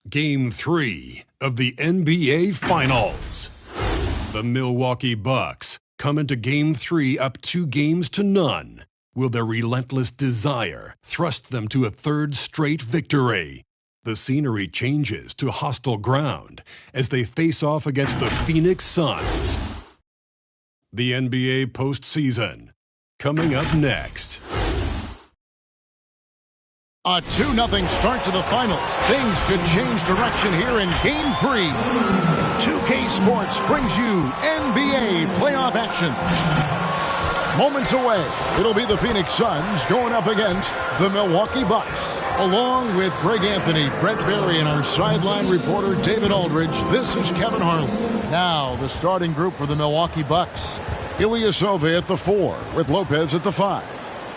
Game 3 of the NBA Finals. The Milwaukee Bucks come into Game 3 up 2-0. Will their relentless desire thrust them to a third straight victory? The scenery changes to hostile ground as they face off against the Phoenix Suns. The NBA postseason, coming up next. A 2-0 start to the finals. Things could change direction here in Game 3. 2K Sports brings you NBA playoff action. Moments away, it'll be the Phoenix Suns going up against the Milwaukee Bucks. Along with Greg Anthony, Brett Barry, and our sideline reporter David Aldridge, this is Kevin Harlan. Now, the starting group for the Milwaukee Bucks. Ilyasova at the 4, with Lopez at the 5.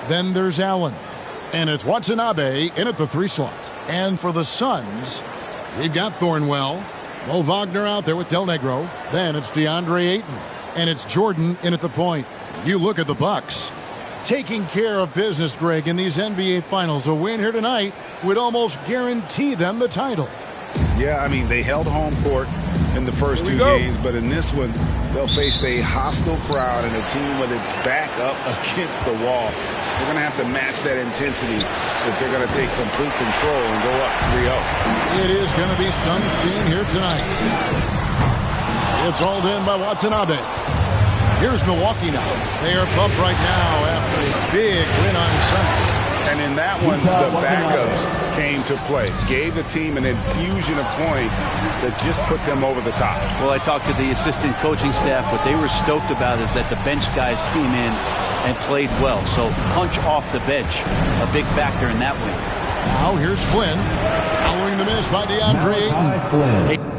Then there's Allen. And it's Watanabe in at the 3 slot. And for the Suns, we've got Thornwell. Mo Wagner out there with Del Negro. Then it's DeAndre Ayton. And it's Jordan in at the point. You look at the Bucks. Taking care of business, Greg, in these NBA Finals. A win here tonight would almost guarantee them the title. Yeah, I mean, they held home court in the first 2 games, but in this one, they'll face a hostile crowd and a team with its back up against the wall. They're going to have to match that intensity if they're going to take complete control and go up 3-0. It is going to be some scene here tonight. It's hauled in by Watanabe. Here's Milwaukee now. They are pumped right now after a big win on Sunday. And in that one, the backups came to play. Gave the team an infusion of points that just put them over the top. Well, I talked to the assistant coaching staff. What they were stoked about is that the bench guys came in and played well. So punch off the bench, a big factor in that win. Now here's Flynn. Following the miss by DeAndre Ayton.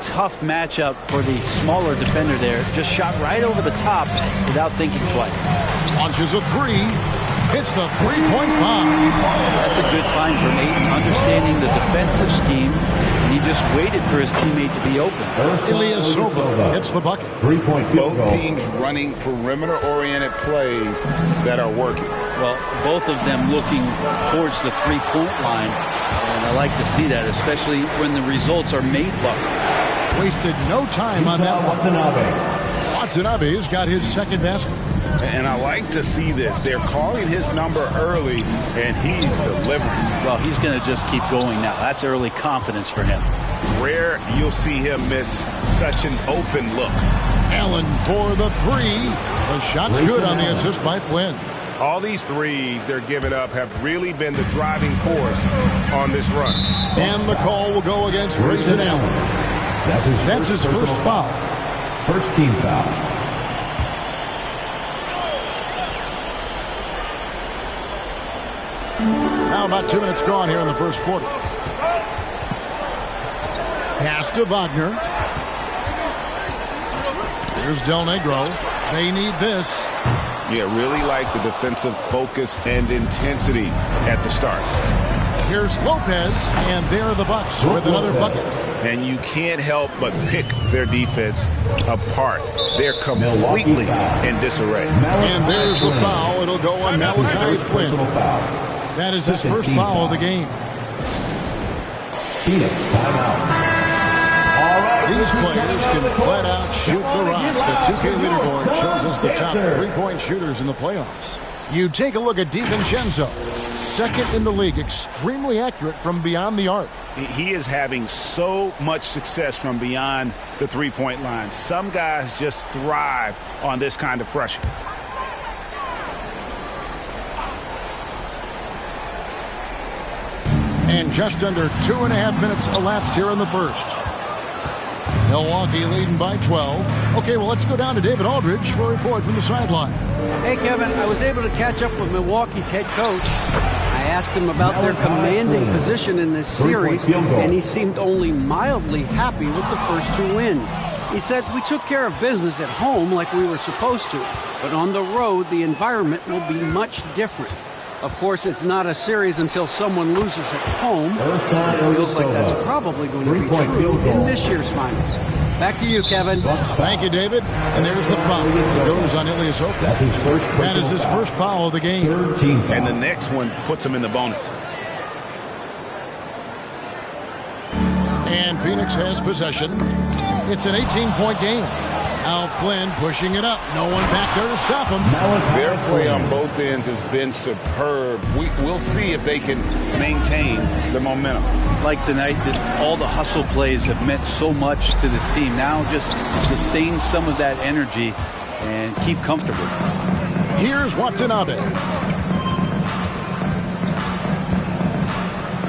Tough matchup for the smaller defender there. Just shot right over the top without thinking twice. Launches a 3. Hits the three-point bomb. That's a good find from Ayton, understanding the defensive scheme. And he just waited for his teammate to be open. Ilyasova hits the bucket. Both teams running perimeter-oriented plays that are working. Well, both of them looking towards the three-point line. And I like to see that, especially when the results are made buckets. Wasted no time on that one. Watanabe's got his second basket. And I like to see this. They're calling his number early, and he's delivering. Well, he's going to just keep going now. That's early confidence for him. Rare you'll see him miss such an open look. Allen for the three. The shot's good on the assist by Flynn. All these threes they're giving up have really been the driving force on this run. And the call will go against Grayson Allen. That's his first foul. First team foul. Now about 2 minutes gone here in the first quarter. Pass to Wagner. Here's Del Negro. They need this. Yeah, really like the defensive focus and intensity at the start. Here's Lopez, and there are the Bucks with another bucket. And you can't help but pick their defense apart. They're completely in disarray. And there's the foul. It'll go on Malachi Flynn. That is his first foul of the game. Phoenix timeout. These players can flat out shoot the rock. The 2K leaderboard shows us the top three-point shooters in the playoffs. You take a look at DiVincenzo, second in the league, extremely accurate from beyond the arc. He is having so much success from beyond the three-point line. Some guys just thrive on this kind of pressure. And just under 2.5 minutes elapsed here in the first. Milwaukee leading by 12. Okay, well, let's go down to David Aldridge for a report from the sideline. Hey, Kevin, I was able to catch up with Milwaukee's head coach. I asked him about their commanding position in this series, and he seemed only mildly happy with the first 2 wins. He said, "We took care of business at home like we were supposed to, but on the road, the environment will be much different. Of course, it's not a series until someone loses at home. It feels like that's probably going to be true in this year's finals." Back to you, Kevin. Thank you, David. And there's the foul. It goes on Ilyasova. That is his first foul of the game. And the next one puts him in the bonus. And Phoenix has possession. It's an 18-point game. Now Flynn pushing it up. No one back there to stop him. Their play on both ends has been superb. We'll see if they can maintain the momentum. Like tonight, all the hustle plays have meant so much to this team. Now just sustain some of that energy and keep comfortable. Here's Watanabe.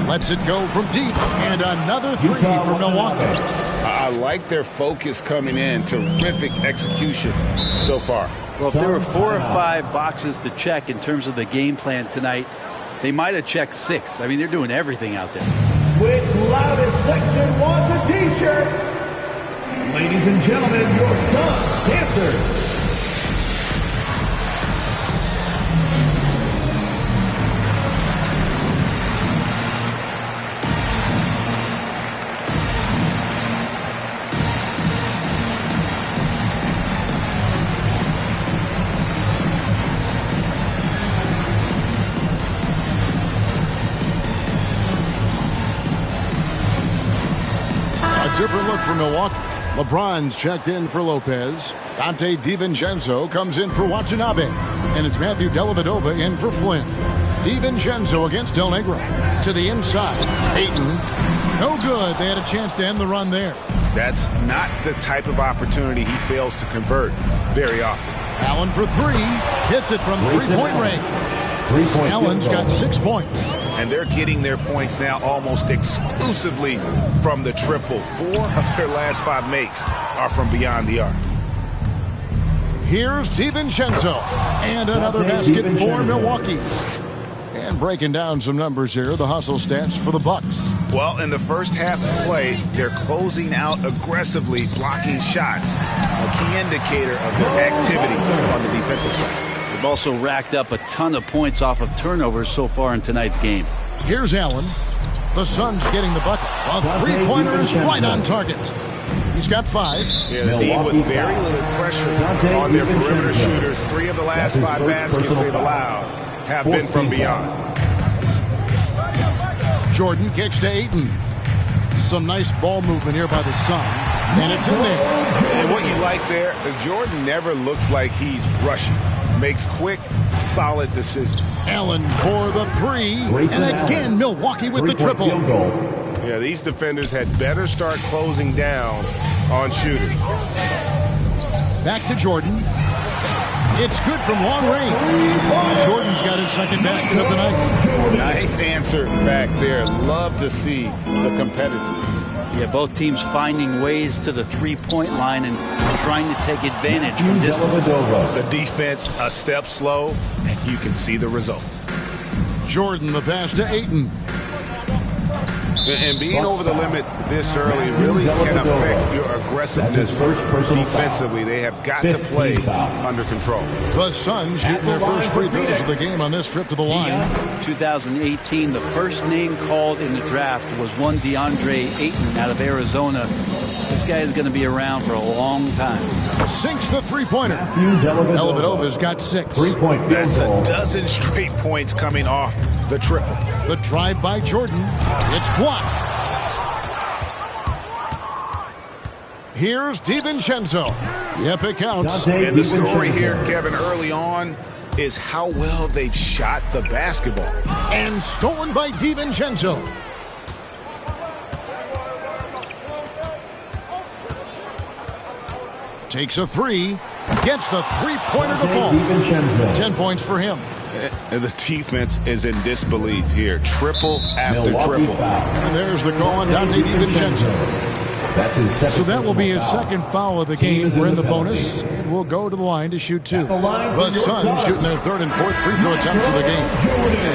Lets it go from deep. And another three for Milwaukee. I like their focus coming in. Terrific execution so far. Well, if there were 4 or 5 boxes to check in terms of the game plan tonight, they might have checked 6. I mean, they're doing everything out there. Which loudest section wants a T-shirt? Ladies and gentlemen, your Suns dancers. Different look for Milwaukee. LeBron's checked in for Lopez. Dante DiVincenzo comes in for Watanabe. And it's Matthew Dellavedova in for Flynn. DiVincenzo against Del Negro. To the inside. Ayton. No good. They had a chance to end the run there. That's not the type of opportunity he fails to convert very often. Allen for 3. Hits it from three-point range. Allen's got 6 points. And they're getting their points now almost exclusively from the triple. 4 of their last 5 makes are from beyond the arc. Here's DiVincenzo. And another basket for Milwaukee. And breaking down some numbers here, the hustle stats for the Bucks. Well, in the first half of play, they're closing out aggressively, blocking shots. A key indicator of their activity on the defensive side. They've also racked up a ton of points off of turnovers so far in tonight's game. Here's Allen. The Suns getting the bucket. A three-pointer is right on target. He's got 5. Yeah, the team with very little pressure on their perimeter shooters. 3 of the last 5 baskets they've allowed have been from beyond. Jordan kicks to Ayton. Some nice ball movement here by the Suns. And it's in there. And what you like there, Jordan never looks like he's rushing. Makes quick, solid decisions. Allen for the 3. And again, Milwaukee with the triple. Yeah, these defenders had better start closing down on shooters. Back to Jordan. It's good from long range. Jordan's got his second basket of the night. Nice answer back there. Love to see the competitiveness. Yeah, both teams finding ways to the three-point line and trying to take advantage from distance. The defense a step slow, and you can see the results. Jordan, the pass to Ayton. And being over the limit this early really can affect your aggressiveness defensively. They have got to play under control. The Suns shooting their first free throws of the game on this trip to the line. 2018, the first name called in the draft was one DeAndre Ayton out of Arizona. This guy is going to be around for a long time. Sinks the three-pointer. Dellavedova's got 6. That's a dozen straight points coming off the triple. The drive by Jordan. It's blocked. Here's DiVincenzo. Yep, it counts. And the story here, Kevin, early on is how well they've shot the basketball. And stolen by DiVincenzo. Takes a 3. Gets the three-pointer to fall. 10 points for him. And the defense is in disbelief here. Triple after triple. And there's the call on Dante DiVincenzo. That's his second. So that will be his second foul of the game. We're in the bonus. And we'll go to the line to shoot 2. The Suns shooting their third and fourth free throw attempts of the game.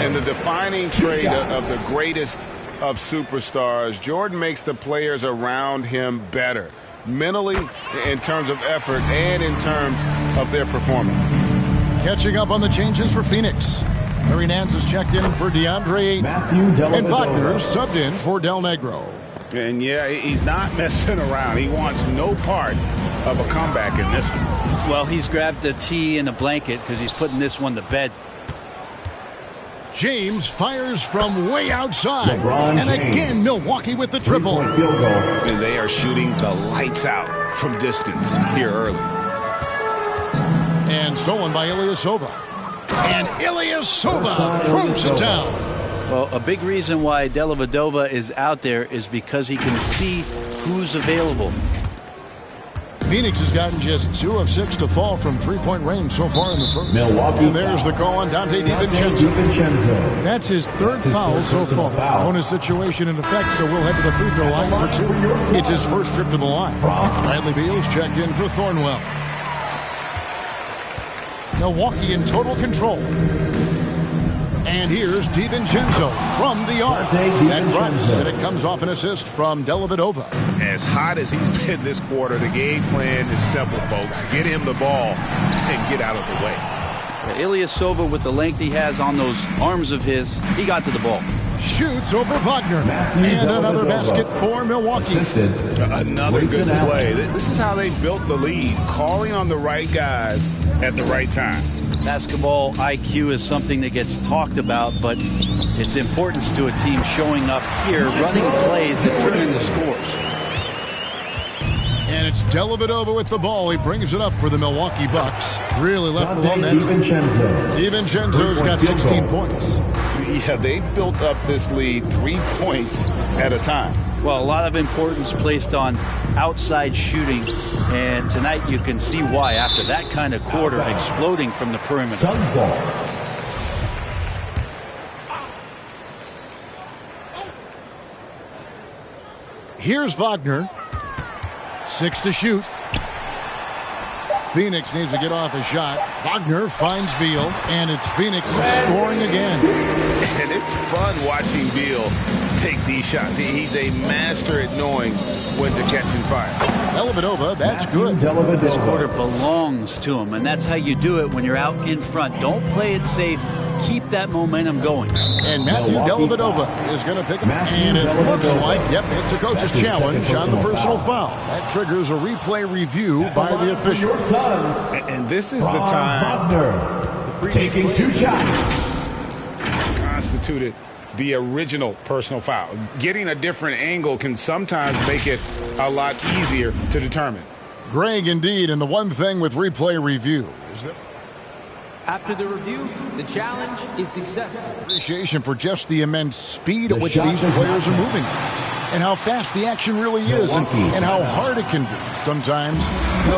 And the defining trait of the greatest of superstars, Jordan makes the players around him better. Mentally, in terms of effort, and in terms of their performance. Catching up on the changes for Phoenix. Larry Nance has checked in for DeAndre Ayton. And Wagner subbed in for Del Negro. And yeah, he's not messing around. He wants no part of a comeback in this one. Well, he's grabbed a tee and a blanket because he's putting this one to bed. James fires from way outside. And again, Milwaukee with the triple. And they are shooting the lights out from distance here early. And stolen by Ilyasova. And Ilyasova throws it down. Well, a big reason why Dellavedova is out there is because he can see who's available. Phoenix has gotten just 2 of 6 to fall from three-point range so far in the first. Milwaukee. And there's the call on Dante DiVincenzo. That's his third foul so far. Bonus situation in effect, so we'll head to the free throw line for 2. It's his first trip to the line. Bradley Beal's checked in for Thornwell. Milwaukee in total control. And here's DiVincenzo from the arc. That drops, and it comes off an assist from Dellavedova. As hot as he's been this quarter, the game plan is simple, folks. Get him the ball and get out of the way. Ilyasova, with the length he has on those arms of his, he got to the ball. Shoots over Wagner. And another basket for Milwaukee. Another good play. This is how they built the lead, calling on the right guys at the right time. Basketball IQ is something that gets talked about, but its importance to a team showing up here, running plays that turn into scores. And it's Dellavedova with the ball. He brings it up for the Milwaukee Bucks. Really left alone that time. DiVincenzo's got 16 points. Yeah, they built up this lead 3 points at a time. Well, a lot of importance placed on outside shooting, and tonight you can see why after that kind of quarter exploding from the perimeter. Suns ball. Here's Wagner. 6 to shoot. Phoenix needs to get off a shot. Wagner finds Beal, and it's Phoenix scoring again. And it's fun watching Beal take these shots. He's a master at knowing when to catch and fire. Dellavedova, that's good. This quarter belongs to him, and that's how you do it when you're out in front. Don't play it safe. Keep that momentum going. And Matthew Dellavedova is going to pick him. And it looks like, yep, it's a coach's challenge on the personal foul. That triggers a replay review by the official. And this is the time. Taking 2 shots. Constituted the original personal foul. Getting a different angle can sometimes make it a lot easier to determine. Greg, indeed, and the one thing with replay review is that after the review, the challenge is successful. Appreciation for just the immense speed at which these players are moving. and how fast the action really is and how hard it can be sometimes,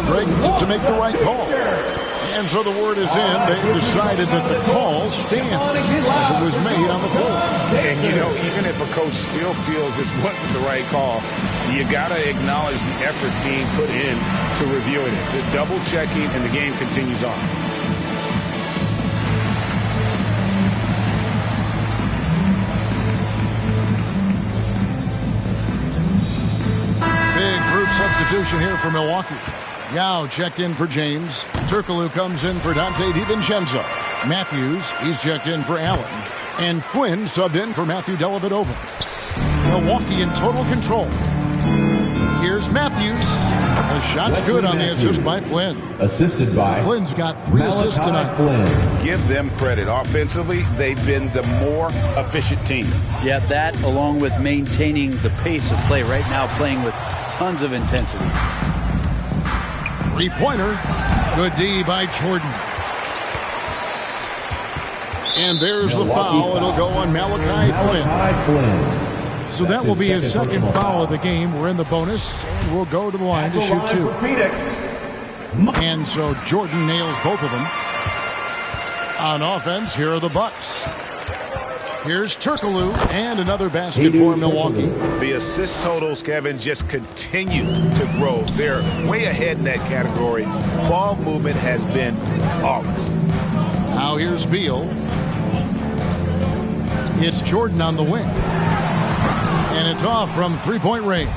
Greg, to make the right call. And so the word is in. They decided that the call stands as it was made on the floor. And, even if a coach still feels this wasn't the right call, you got to acknowledge the effort being put in to reviewing it. The double checking, and the game continues on. Big group substitution here for Milwaukee. Yao checked in for James. Turkoglu comes in for Dante DiVincenzo. Matthews, he's checked in for Allen. And Flynn subbed in for Matthew Dellavedova. Milwaukee in total control. Here's Matthews. The shot's good on the assist by Flynn. Assisted by Flynn's got 3 assists tonight. Flynn. Give them credit. Offensively, they've been the more efficient team. Yeah, that along with maintaining the pace of play right now, playing with tons of intensity. 3-pointer. Good D by Jordan. And there's the foul. It'll go on Malachi Flynn. So that will be his second foul of the game. We're in the bonus, and we'll go to the line to shoot 2. And so Jordan nails both of them. On offense, here are the Bucks. Here's Turkoglu, and another basket for Milwaukee. The assist totals, Kevin, just continue to grow. They're way ahead in that category. Ball movement has been flawless. Now here's Beal. It's Jordan on the wing. And it's off from 3-point range.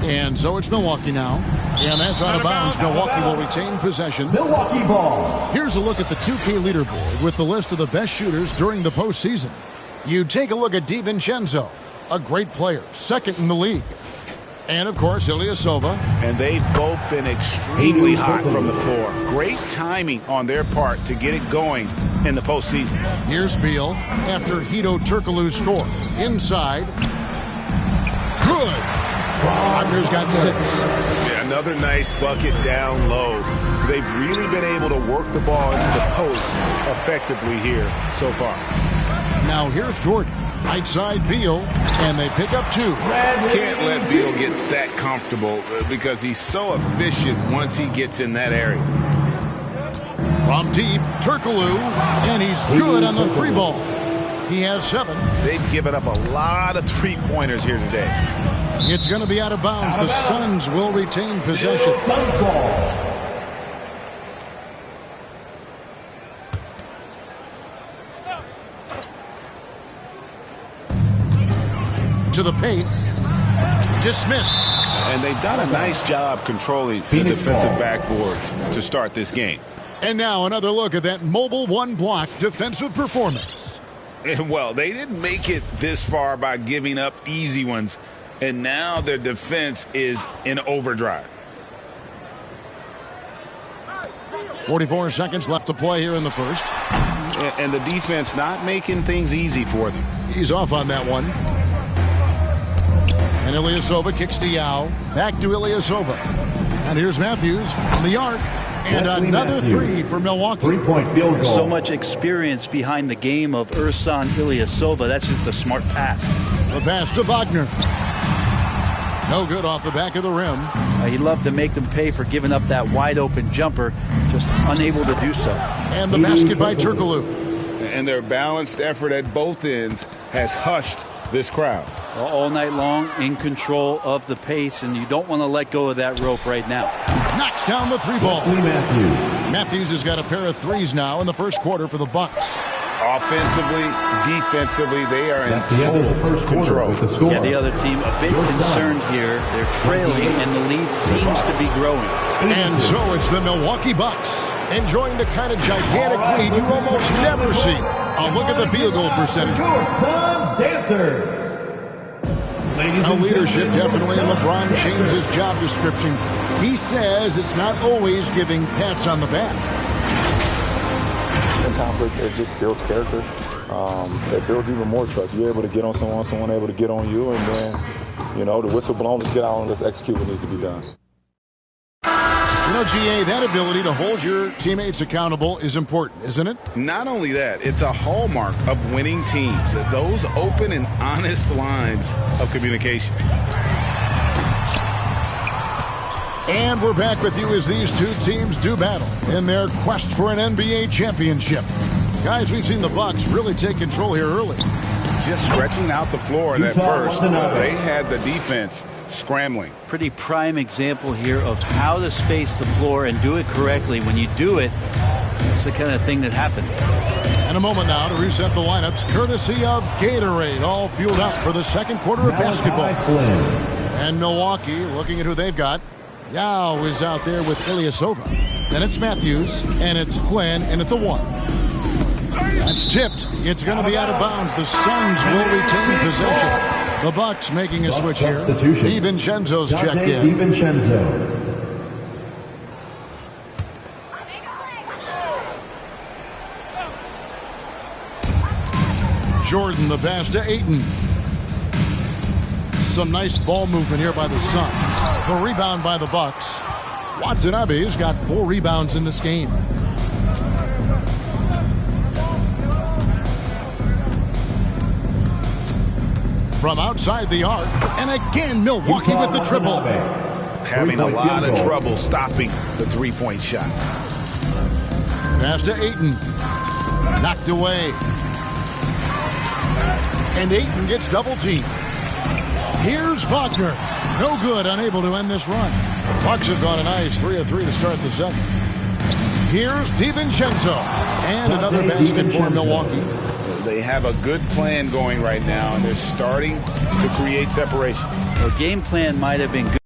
And so it's Milwaukee now. And that's out of bounds. Milwaukee will retain possession. Milwaukee ball. Here's a look at the 2K leaderboard with the list of the best shooters during the postseason. You take a look at DiVincenzo, a great player, second in the league. And, of course, Ilyasova. And they've both been extremely hot from the floor. Great timing on their part to get it going in the postseason. Here's Beal after Hedo Turkoglu's score. Inside. Good. Wagner's got 6. Yeah, another nice bucket down low. They've really been able to work the ball into the post effectively here so far. Now here's Jordan. Right side Beal, and they pick up 2. Can't let Beal get that comfortable because he's so efficient once he gets in that area. From deep, Turkoglu, and he's good on the 3 ball. He has 7. They've given up a lot of 3-pointers here today. It's going to be out of bounds. The Suns will retain possession. Suns ball. To the paint. Dismissed. And they've done a nice job controlling the defensive backboard to start this game. And now another look at that mobile 1-block defensive performance. And, well, they didn't make it this far by giving up easy ones. And now their defense is in overdrive. 44 seconds left to play here in the first. And the defense not making things easy for them. He's off on that one. And Ilyasova kicks to Yao. Back to Ilyasova. And here's Matthews from the arc. And another 3 for Milwaukee. 3-point field goal. So much experience behind the game of Ersan Ilyasova. That's just a smart pass. The pass to Wagner. No good off the back of the rim. He'd love to make them pay for giving up that wide-open jumper, just unable to do so. And the basket by Turkoglu. And their balanced effort at both ends has hushed this crowd. All night long, in control of the pace, and you don't want to let go of that rope right now. Knocks down the 3 ball. Matthews. Matthews has got a pair of 3s now in the first quarter for the Bucks. Offensively, defensively, they are in That's the end of the first quarter with the score. Yeah, the other team a bit concerned here. They're trailing, and the lead seems to be growing. And so it's the Milwaukee Bucks enjoying the kind of gigantic lead you almost never see. A look at the field goal percentage. Your Suns dancers. Now leadership definitely in LeBron James's job description. He says it's not always giving pats on the back. In conflict, it just builds character. It builds even more trust. You're able to get on someone able to get on you, and then, the whistle blown, let's get out and let's execute what needs to be done. You know, GA, that ability to hold your teammates accountable is important, isn't it? Not only that, it's a hallmark of winning teams. Those open and honest lines of communication. And we're back with you as these two teams do battle in their quest for an NBA championship. Guys, we've seen the Bucks really take control here early. Just stretching out the floor in that first. They had the defense scrambling. Pretty prime example here of how to space the floor and do it correctly. When you do it, it's the kind of thing that happens. And a moment now to reset the lineups, courtesy of Gatorade, all fueled up for the second quarter of basketball. And Milwaukee, looking at who they've got. Yao is out there with Ilyasova. Then it's Matthews, and it's Flynn in at the 1. That's tipped. It's going to be out of bounds. The Suns will retain possession. The Bucks making a switch here. DiVincenzo's checked in. DiVincenzo. Jordan, the pass to Ayton. Some nice ball movement here by the Suns. The rebound by the Bucks. Watanabe's got 4 rebounds in this game. From outside the arc, and again Milwaukee with the triple. Having a lot of trouble stopping the three-point shot. Pass to Ayton. Knocked away. And Ayton gets double-teamed. Here's Wagner. No good, unable to end this run. Bucks have gone a nice 3 of 3 to start the second. Here's DiVincenzo. And another basket for Milwaukee. They have a good plan going right now, and they're starting to create separation. Their game plan might have been good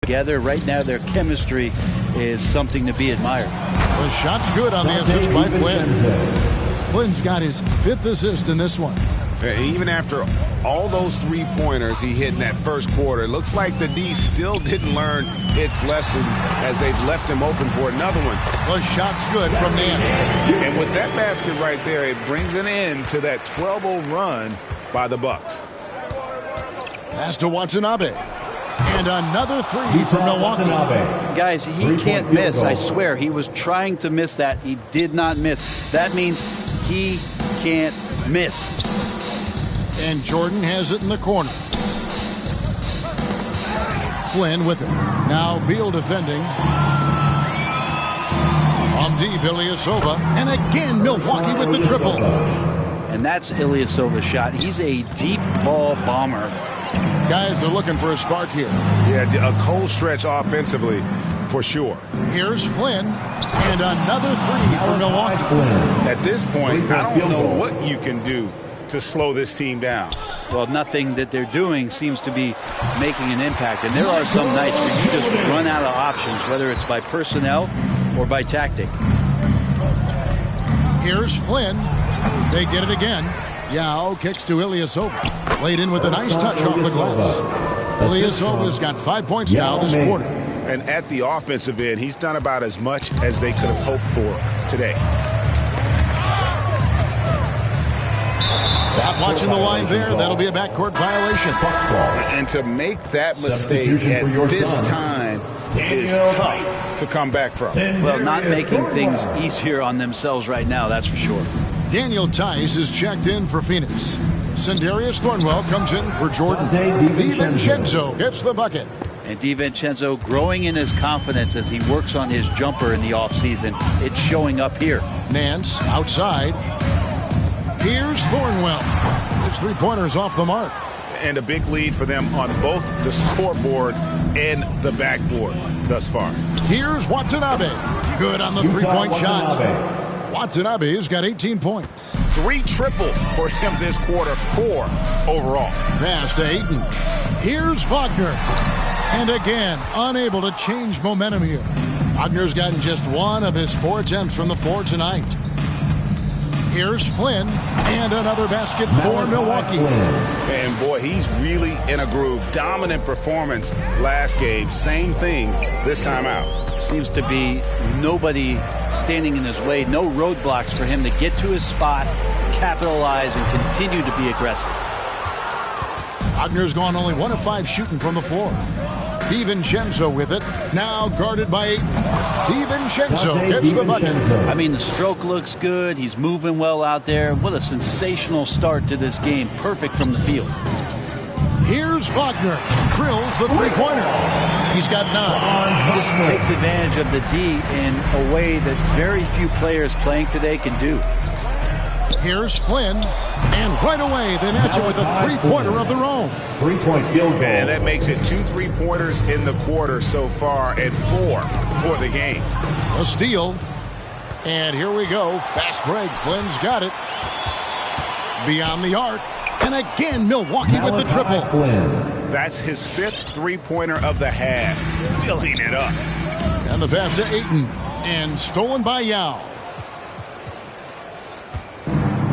together. Right now, their chemistry is something to be admired. The shot's good on the assist by Flynn. Flynn's got his 5th assist in this one. Even after all those three-pointers he hit in that first quarter, it looks like the D still didn't learn its lesson as they've left him open for another one. The shot's good from Nance. And with that basket right there, it brings an end to that 12-0 run by the Bucks. Pass to Watanabe. And another 3 for Milwaukee. Guys, he can't miss. I swear, he was trying to miss that. He did not miss. That means he can't miss. And Jordan has it in the corner. Flynn with it. Now Beal defending. From deep, Ilyasova. And again, Milwaukee with the triple. And that's Ilyasova's shot. He's a deep ball bomber. Guys are looking for a spark here. Yeah, a cold stretch offensively for sure. Here's Flynn. And another 3 for Milwaukee. At this point, I don't know what you can do to slow this team down. Well, nothing that they're doing seems to be making an impact. And there are some nights where you just run out of options, whether it's by personnel or by tactic. Here's Flynn. They get it again. Yao kicks to Ilyasova. Laid in with a nice touch off the glass. Ilyasova's got 5 points now this quarter. And at the offensive end, he's done about as much as they could have hoped for today. Not watching the line there. That'll be a backcourt violation. And to make that mistake at this time is tough to come back from. Well, not making things easier on themselves right now, that's for sure. Daniel Tice is checked in for Phoenix. Sindarius Thornwell comes in for Jordan. DiVincenzo gets the bucket. And DiVincenzo growing in his confidence as he works on his jumper in the offseason. It's showing up here. Nance outside. Here's Thornwell. His 3-pointer's off the mark. And a big lead for them on both the scoreboard and the backboard thus far. Here's Watanabe. Good on the 3-point shot. Watanabe's got 18 points. 3 triples for him this quarter, 4 overall. Pass to Ayton. Here's Wagner. And again, unable to change momentum here. Wagner's gotten just 1 of his 4 attempts from the floor tonight. Here's Flynn, and another basket for Milwaukee. And boy, he's really in a groove. Dominant performance last game. Same thing this time out. Seems to be nobody standing in his way. No roadblocks for him to get to his spot, capitalize, and continue to be aggressive. Wagner's gone only 1 of 5 shooting from the floor. DiVincenzo with it. Now guarded by Ayton. DiVincenzo gets the bucket. I mean, the stroke looks good. He's moving well out there. What a sensational start to this game. Perfect from the field. Here's Wagner. Drills the three-pointer. He's got 9. Just takes advantage of the D in a way that very few players playing today can do. Here's Flynn. And right away, they match it with a three-pointer of their own. 3-point field goal. And that makes it 2 3-pointers in the quarter so far and 4 for the game. A steal. And here we go. Fast break. Flynn's got it. Beyond the arc. And again, Milwaukee with the triple. That's his 5th three-pointer of the half. Filling it up. And the pass to Ayton. And stolen by Yao.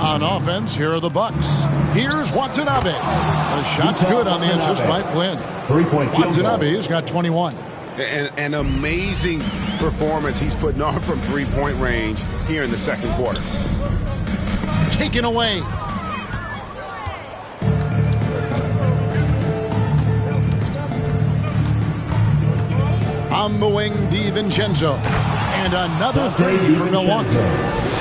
On offense, here are the Bucks. Here's Watanabe. The shot's good on the assist by Flynn. 3-point field goal. Watanabe's got 21. An amazing performance he's putting on from three-point range here in the second quarter. Taken away. On the wing, DiVincenzo. And another three for Milwaukee.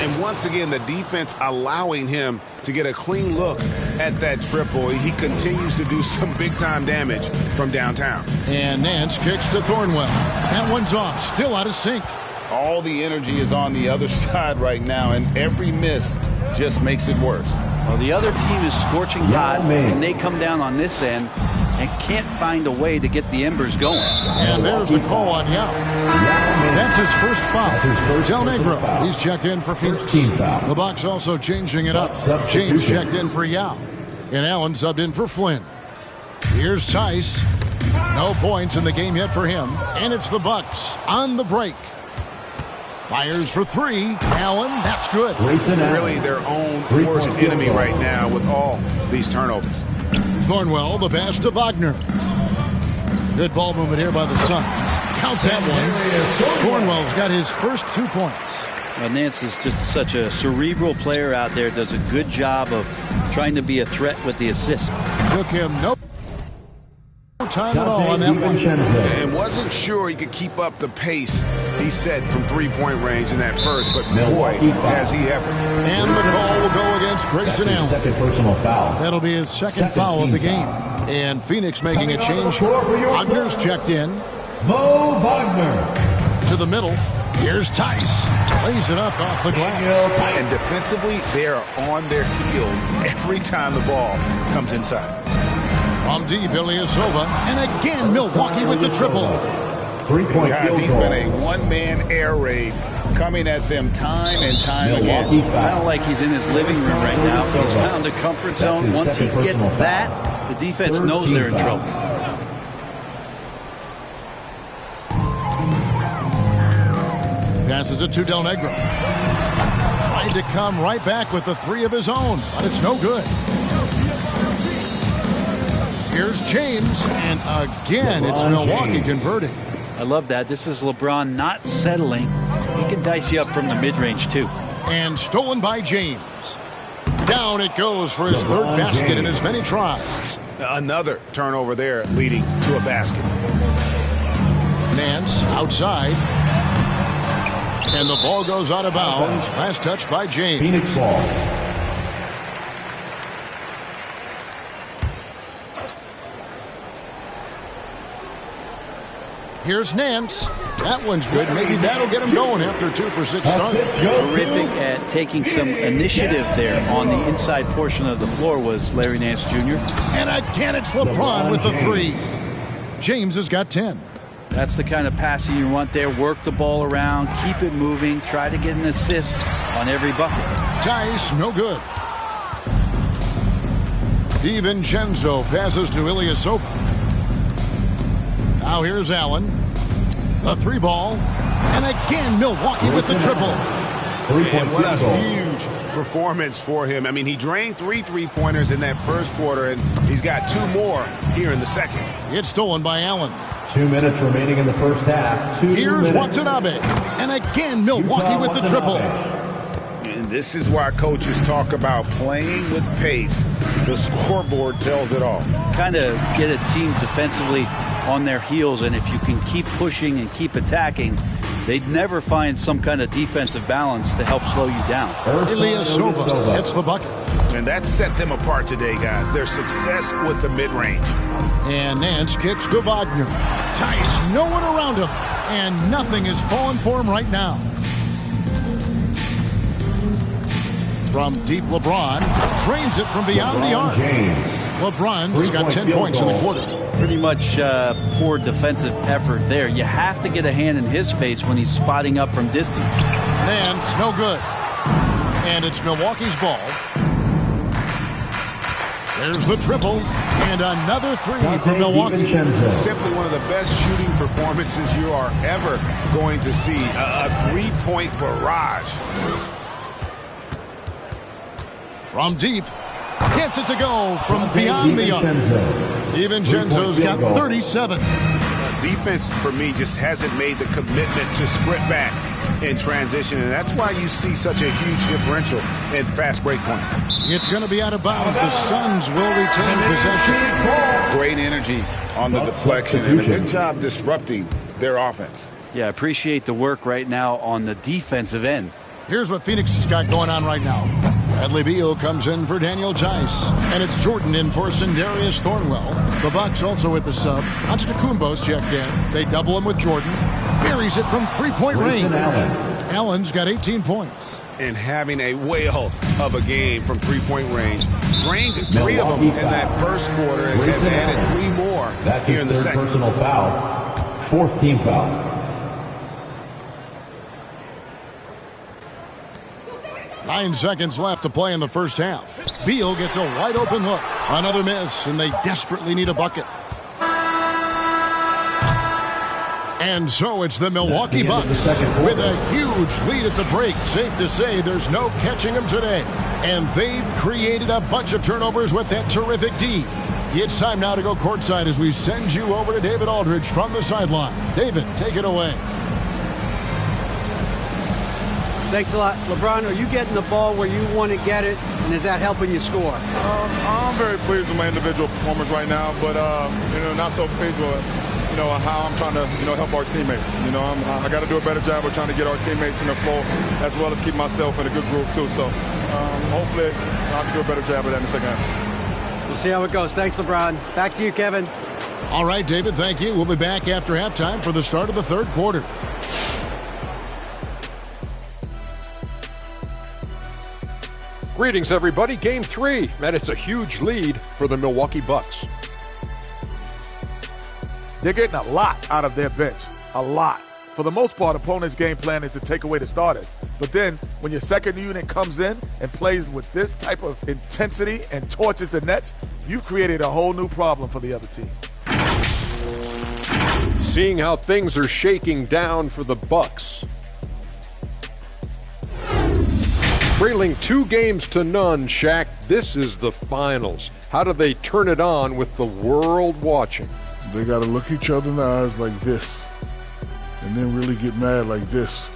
And once again, the defense allowing him to get a clean look at that triple. He continues to do some big-time damage from downtown. And Nance kicks to Thornwell. That one's off, still out of sync. All the energy is on the other side right now, and every miss just makes it worse. Well, the other team is scorching hot, and they come down on this end and can't find a way to get the embers going. And there's the call on Yao. That's his first foul. Del Negro, he's checked in for Phoenix. The Bucks also changing it up. James checked in for Yao. And Allen subbed in for Flynn. Here's Tice. No points in the game yet for him. And it's the Bucks on the break. Fires for 3. Allen, that's good. Really their own worst enemy right now with all these turnovers. Thornwell, the pass to Wagner. Good ball movement here by the Suns. Count that one. Thornwell's got his first 2 points. Well, Nance is just such a cerebral player out there. Does a good job of trying to be a threat with the assist. Took him no time at all on that one. And wasn't sure he could keep up the pace he set from three-point range in that first, but boy, has he ever. And the call will go against Grayson Allen. Second personal foul. That'll be his second foul of the game. And Phoenix making a change. Wagner's checked in. Mo Wagner. To the middle. Here's Tice. Lays it up off the glass. And defensively, they are on their heels every time the ball comes inside. From deep, Ilyasova. And again, Milwaukee with the triple. 3-point Guys, field he's goal. been a one-man air raid coming at them time and time again. I don't like he's in his living room right now. He's found a comfort zone. Once he gets that, the defense knows they're in trouble. Passes it to Del Negro. Trying to come right back with the 3 of his own, but it's no good. Here's James, and again, it's Milwaukee converting. I love that. This is LeBron not settling. He can dice you up from the mid-range, too. And stolen by James. Down it goes for his third basket in as many tries. Another turnover there leading to a basket. Nance outside. And the ball goes out of bounds. Last touch by James. Phoenix ball. Here's Nance. That one's good. Maybe that'll get him going after 2 for 6 starting. Terrific at taking some initiative there on the inside portion of the floor was Larry Nance Jr. And again, it's LeBron with the 3. James has got 10. That's the kind of passing you want there. Work the ball around, keep it moving, try to get an assist on every bucket. Tice, no good. DiVincenzo passes to Ilyasova. Now here's Allen. A 3 ball. And again, Milwaukee with the triple. And what a huge performance for him. I mean, he drained 3 3-pointers in that first quarter, and he's got 2 more here in the second. It's stolen by Allen. 2 minutes remaining in the first half. Here's Watanabe. And again, Milwaukee with the triple. And this is why coaches talk about playing with pace. The scoreboard tells it all. Kind of get a team defensively on their heels, and if you can keep pushing and keep attacking, they'd never find some kind of defensive balance to help slow you down. Ilyasova hits the bucket. And that set them apart today, guys. Their success with the mid-range. And Nance kicks to Wagner. Tice, no one around him. And nothing is falling for him right now. From deep, LeBron drains it from beyond the arc. LeBron's got 10 points in the quarter. Pretty much poor defensive effort there. You have to get a hand in his face when he's spotting up from distance. Nance, no good. And it's Milwaukee's ball. There's the triple, and another three for Milwaukee. Simply one of the best shooting performances you are ever going to see. A three-point barrage. From deep, gets it to go from beyond the arc. DiVincenzo's got 37. Defense, for me, just hasn't made the commitment to sprint back in transition, and that's why you see such a huge differential in fast break points. It's going to be out of bounds. The Suns will retain possession. Great energy on the deflection, and a good job disrupting their offense. Yeah, appreciate the work right now on the defensive end. Here's what Phoenix has got going on right now. Bradley Beal comes in for Daniel Tice, and it's Jordan in for Sindarius Thornwell. The Bucks also with the sub. Antetokounmpo's checked in. They double him with Jordan. Buries it from three-point range. Allen's got 18 points. And having a whale of a game from three-point range. Drained 3 of them in that first quarter and has added 3 more here in the second. Personal foul. 4th team foul. Nine seconds left to play in the first half. Beal gets a wide open look. Another miss, and they desperately need a bucket. And so it's the Milwaukee Bucks with a huge lead at the break. Safe to say there's no catching them today. And they've created a bunch of turnovers with that terrific D. It's time now to go courtside as we send you over to David Aldridge from the sideline. David, take it away. Thanks a lot. LeBron, are you getting the ball where you want to get it, and is that helping you score? I'm very pleased with my individual performance right now, but not so pleased with how I'm trying to help our teammates. I got to do a better job of trying to get our teammates in the flow, as well as keep myself in a good groove too. So hopefully I can do a better job of that in the second half. We'll see how it goes. Thanks, LeBron. Back to you, Kevin. All right, David, thank you. We'll be back after halftime for the start of the third quarter. Greetings, everybody. Game 3, and it's a huge lead for the Milwaukee Bucks. They're getting a lot out of their bench. A lot. For the most part, opponents' game plan is to take away the starters. But then, when your second unit comes in and plays with this type of intensity and torches the Nets, you've created a whole new problem for the other team. Seeing how things are shaking down for the Bucks. Trailing 2-0, Shaq. This is the finals. How do they turn it on with the world watching? They got to look each other in the eyes like this, and then really get mad like this.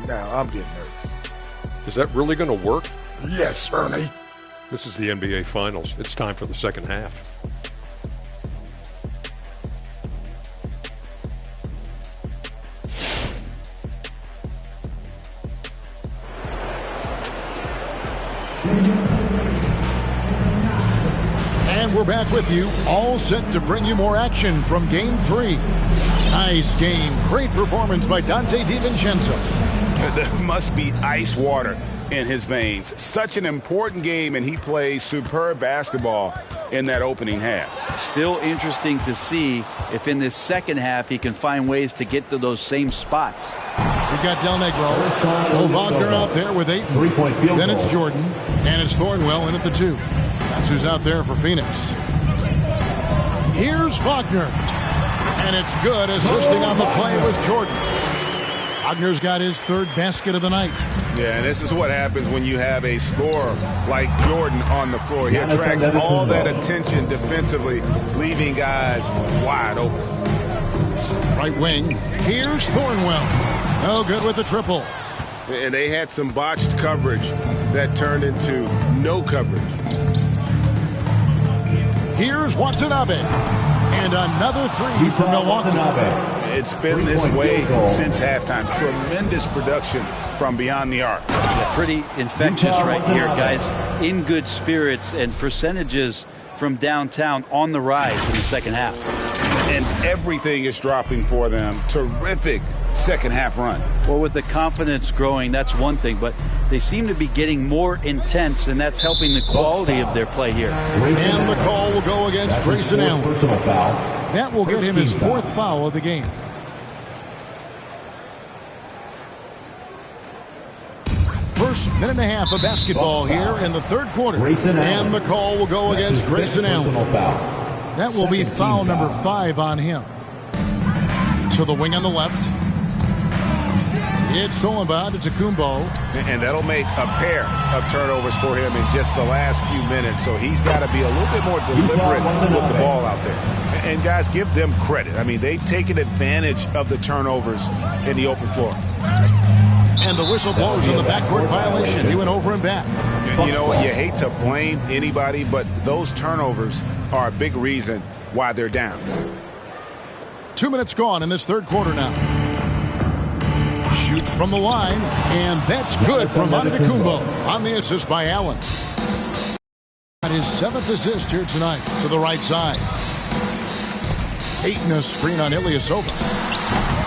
Now I'm getting nervous. Is that really going to work? Yes, Ernie. This is the NBA Finals. It's time for the second half. And we're back with you, all set to bring you more action from Game 3. Nice game. Great performance by Dante DiVincenzo. There must be ice water in his veins. Such an important game, and he plays superb basketball in that opening half. Still interesting to see if in this second half he can find ways to get to those same spots. We've got Del Negro. Wagner out there with 8. Then it's Jordan, and it's Thornwell in at the 2. That's who's out there for Phoenix. Here's Wagner. And it's good. Assisting on the play was Jordan. Wagner's got his 3rd basket of the night. Yeah, and this is what happens when you have a scorer like Jordan on the floor. He attracts all that attention defensively, leaving guys wide open. Right wing. Here's Thornwell. No good with the triple. And they had some botched coverage that turned into no coverage. Here's Watanabe. And another three for Milwaukee. It's been this way since halftime. Tremendous production from beyond the arc. Yeah, pretty infectious right here, guys. In good spirits, and percentages from downtown on the rise in the second half. And everything is dropping for them. Terrific second half run. Well, with the confidence growing, that's one thing, but they seem to be getting more intense, and that's helping the quality of their play here. And the call will go against Grayson Allen. That will get him his fourth foul of the game. First minute and a half of basketball here in the third quarter. And the call will go against Grayson Allen. That will be foul number 5 on him. To the wing on the left. It's Solomba to Kumbo. And that'll make a pair of turnovers for him in just the last few minutes. So he's got to be a little bit more deliberate with the ball out there. And guys, give them credit. I mean, they've taken advantage of the turnovers in the open floor. And the whistle blows on the backcourt violation. He went over and back. You know, you hate to blame anybody, but those turnovers are a big reason why they're down. 2 minutes gone in this third quarter now. Shoots from the line, and that's good from Antetokounmpo on the assist by Allen. His 7th assist here tonight to the right side. Ayton a screen on Ilyasova.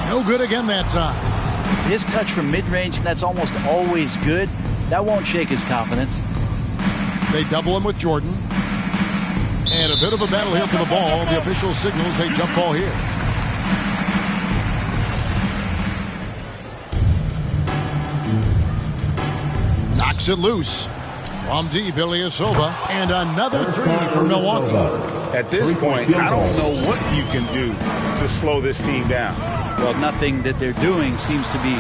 No good again that time. His touch from mid-range, that's almost always good. That won't shake his confidence. They double him with Jordan. And a bit of a battle here for the ball. The official signals a jump ball here. Knocks it loose. From deep, Ilyasova. And another three for Milwaukee. At this point, I don't know what you can do to slow this team down. Well, nothing that they're doing seems to be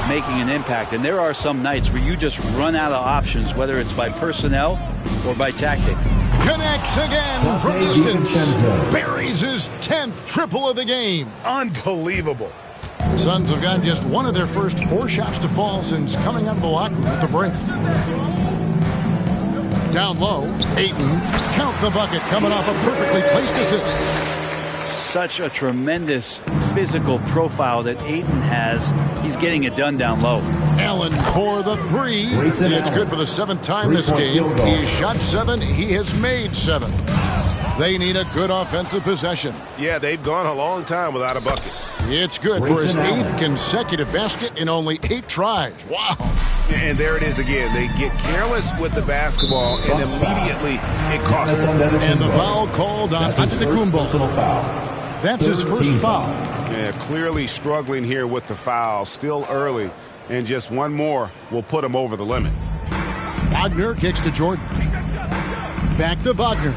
making an impact. And there are some nights where you just run out of options, whether it's by personnel or by tactic. Connects again from distance. Buries his 10th triple of the game. Unbelievable. The Suns have gotten just one of their first 4 shots to fall since coming out of the locker room at the break. Down low, Ayton. Count the bucket coming off a perfectly placed assist. Such a tremendous physical profile that Ayton has. He's getting it done down low. Allen for the three. It's good for the 7th time this game. He's shot 7. He has made 7. They need a good offensive possession. Yeah, they've gone a long time without a bucket. It's good for his 8th consecutive basket in only 8 tries. Wow. And there it is again. They get careless with the basketball, and immediately it costs them. And the foul called on Antetokounmpo. That's his first foul. Yeah, clearly struggling here with the foul. Still early, and just one more will put him over the limit. Wagner kicks to Jordan. Back to Wagner.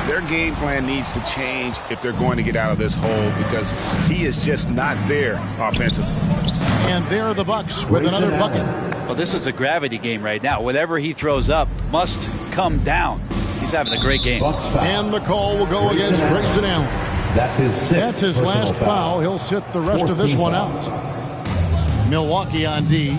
Their game plan needs to change if they're going to get out of this hole, because he is just not there offensively. And there are the Bucks with another bucket. Well, this is a gravity game right now. Whatever he throws up must come down. He's having a great game. And the call will go against Grayson Allen. That's his last foul. He'll sit the rest of this one out. Milwaukee on D.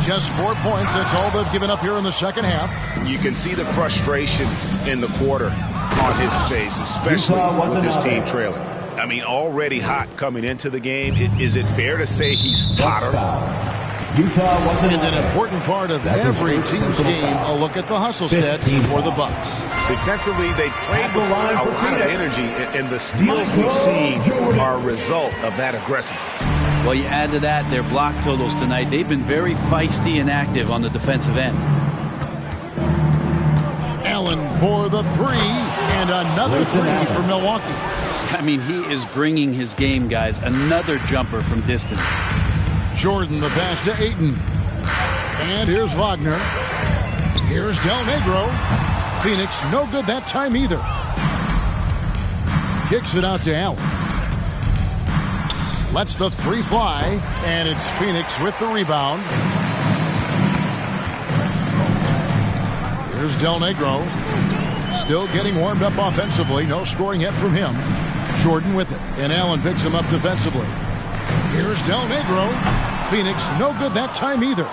Just 4 points. That's all they've given up here in the second half. You can see the frustration in the quarter on his face, especially with his team trailing. I mean, already hot coming into the game. Is it fair to say he's hotter? And an important part of every team's game, a look at the hustle stats for the Bucks. Defensively, they played with a lot of energy, and the steals we've seen are a result of that aggressiveness. Well, you add to that their block totals tonight. They've been very feisty and active on the defensive end. Allen for the three, and another three for Milwaukee. I mean, he is bringing his game, guys. Another jumper from distance. Jordan the pass to Ayton. And here's Wagner. Here's Del Negro. Phoenix no good that time either. Kicks it out to Allen. Lets the three fly, and it's Phoenix with the rebound. Here's Del Negro. Still getting warmed up offensively. No scoring yet from him. Jordan with it, and Allen picks him up defensively. Here's Del Negro. Phoenix no good that time either.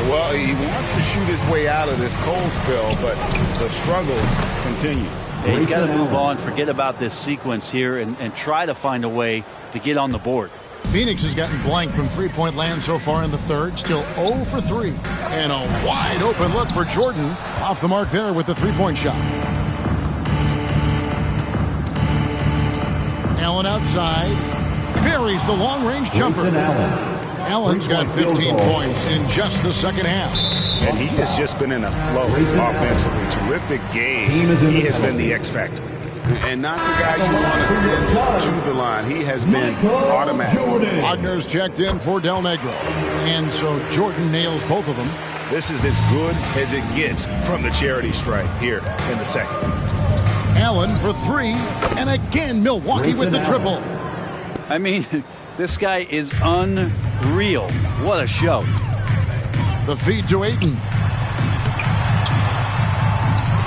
Well, he wants to shoot his way out of this cold spell, but the struggles continue. Yeah, he's got to move on, forget about this sequence here, and try to find a way to get on the board. Phoenix has gotten blank from three-point land so far in the third. Still 0 for 3. And a wide open look for Jordan. Off the mark there with the three-point shot. Allen outside. Buries the long-range jumper. Allen's got 15 points in just the second half. And he has just been in a flow offensively. Terrific game. He has been the X factor. And not the guy you want to send to the line. He has been automatic. Wagner's checked in for Del Negro. And so Jordan nails both of them. This is as good as it gets from the charity stripe here in the second. Allen for 3. And again, Milwaukee with the triple. I mean, this guy is unreal. What a show. The feed to Ayton.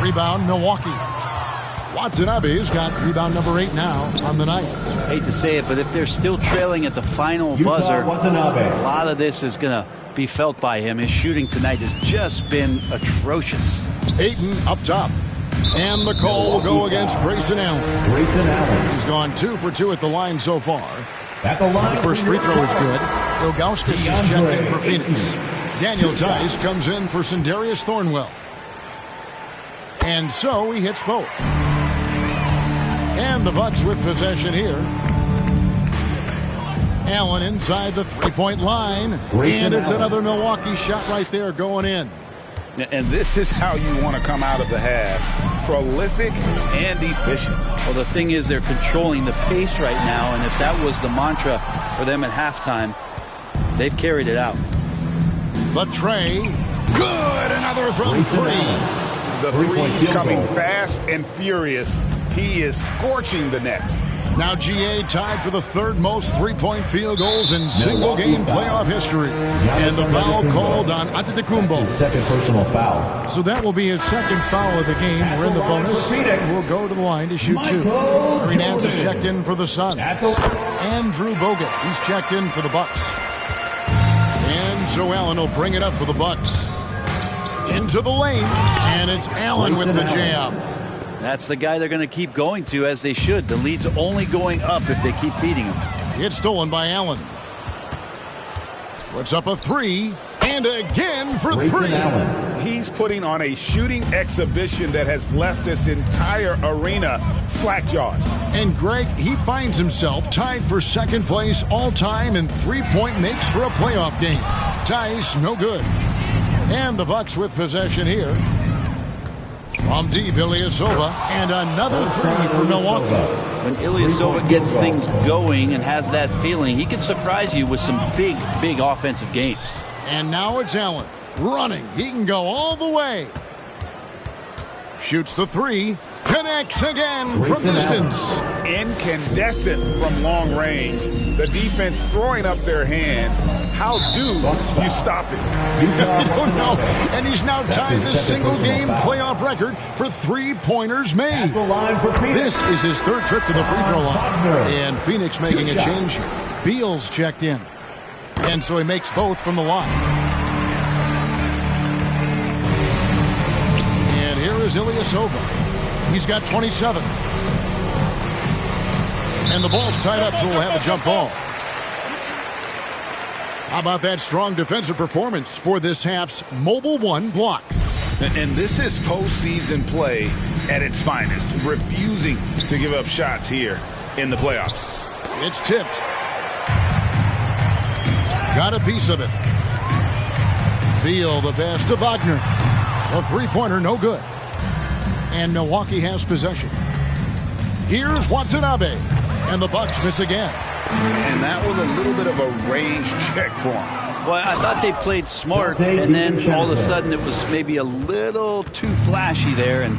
Rebound, Milwaukee. Watanabe's got rebound number 8 now on the night. Hate to say it, but if they're still trailing at the final buzzer, a lot of this is going to be felt by him. His shooting tonight has just been atrocious. Ayton up top. And the call will go against Grayson Allen. He's gone 2 for 2 at the line so far. The first free throw is good. Ilgauskas is checked in for Phoenix. Daniel Tice comes in for Sindarius Thornwell. And so he hits both. And the Bucks with possession here. Allen inside the three-point line. And it's another Milwaukee shot right there going in. And this is how you want to come out of the half. Prolific and efficient. Well, the thing is, they're controlling the pace right now, and if that was the mantra for them at halftime, they've carried it out. The tray. Good! Another from 3. The three's coming fast and furious. He is scorching the Nets. Now GA tied for the third most three-point field goals in single-game playoff history. And the foul called on Antetokounmpo. Second personal foul. So that will be his second foul of the game. We're in the bonus. We'll go to the line to shoot 2. Larry Nance is checked in for the Suns. Andrew Bogut, he's checked in for the Bucks. And so Allen will bring it up for the Bucks. Into the lane. And it's Allen with the jam. That's the guy they're going to keep going to, as they should. The lead's only going up if they keep feeding him. It's stolen by Allen. Puts up a 3, and again for 3. He's putting on a shooting exhibition that has left this entire arena slack-jawed. And Greg, he finds himself tied for second place all-time in three-point makes for a playoff game. Tice, no good. And the Bucks with possession here. From deep, Ilyasova, and another 3 for Milwaukee. When Ilyasova gets things going and has that feeling, he can surprise you with some big, big offensive games. And now it's Allen running. He can go all the way. Shoots the 3. Connects again from distance. Incandescent from long range. The defense throwing up their hands. How do you stop it? I don't know. And he's now tied the single-game playoff record for three-pointers made. This is his third trip to the free throw line. And Phoenix making a change. Beal's checked in. And so he makes both from the line. And here is Ilyasova. He's got 27. And the ball's tied up, so we'll have a jump ball. How about that strong defensive performance for this half's Mobile One block? And this is postseason play at its finest, refusing to give up shots here in the playoffs. It's tipped. Got a piece of it. Beal, the pass to Wagner. The three-pointer, no good. And Milwaukee has possession. Here's Watanabe. And the Bucks miss again. And that was a little bit of a range check for him. Well, I thought they played smart, and then all of a sudden it was maybe a little too flashy there, and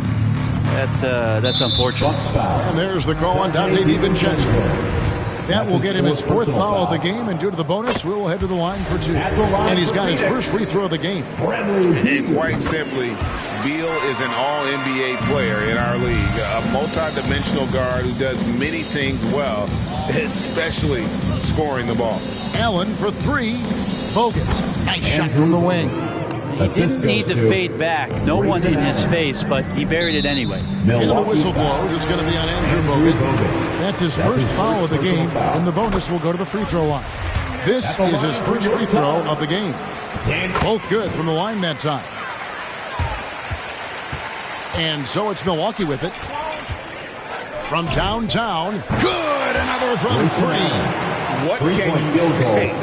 that's unfortunate. And there's the call on Dante DiVincenzo. That will get him his fourth foul of the game, and due to the bonus, we'll head to the line for 2. And he's got his first free throw of the game. And quite simply, Beal is an all-NBA player in our league, a multi-dimensional guard who does many things well, especially scoring the ball. Allen for 3. Bogut. Nice shot from the wing. He didn't need to fade back. No one in his face, but he buried it anyway. And the whistle blows. It's going to be on Andrew Bogut. That's his first foul of the game, and the bonus will go to the free throw line. This is his first free throw of the game. Both good from the line that time. And so it's Milwaukee with it. From downtown. Good! Another from three. What can you say?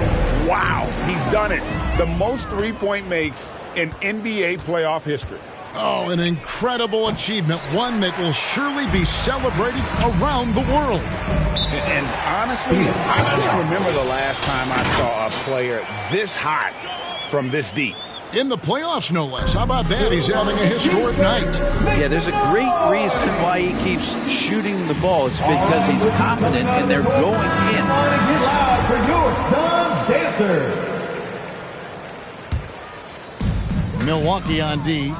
Wow, he's done it. The most three-point makes in NBA playoff history. Oh, an incredible achievement. One that will surely be celebrated around the world. And honestly, I can't remember the last time I saw a player this hot from this deep. In the playoffs, no less. How about that? He's having a historic night. Yeah, there's a great reason why he keeps shooting the ball. It's because he's confident and they're going in. Get loud for your son's dancer. Milwaukee on D.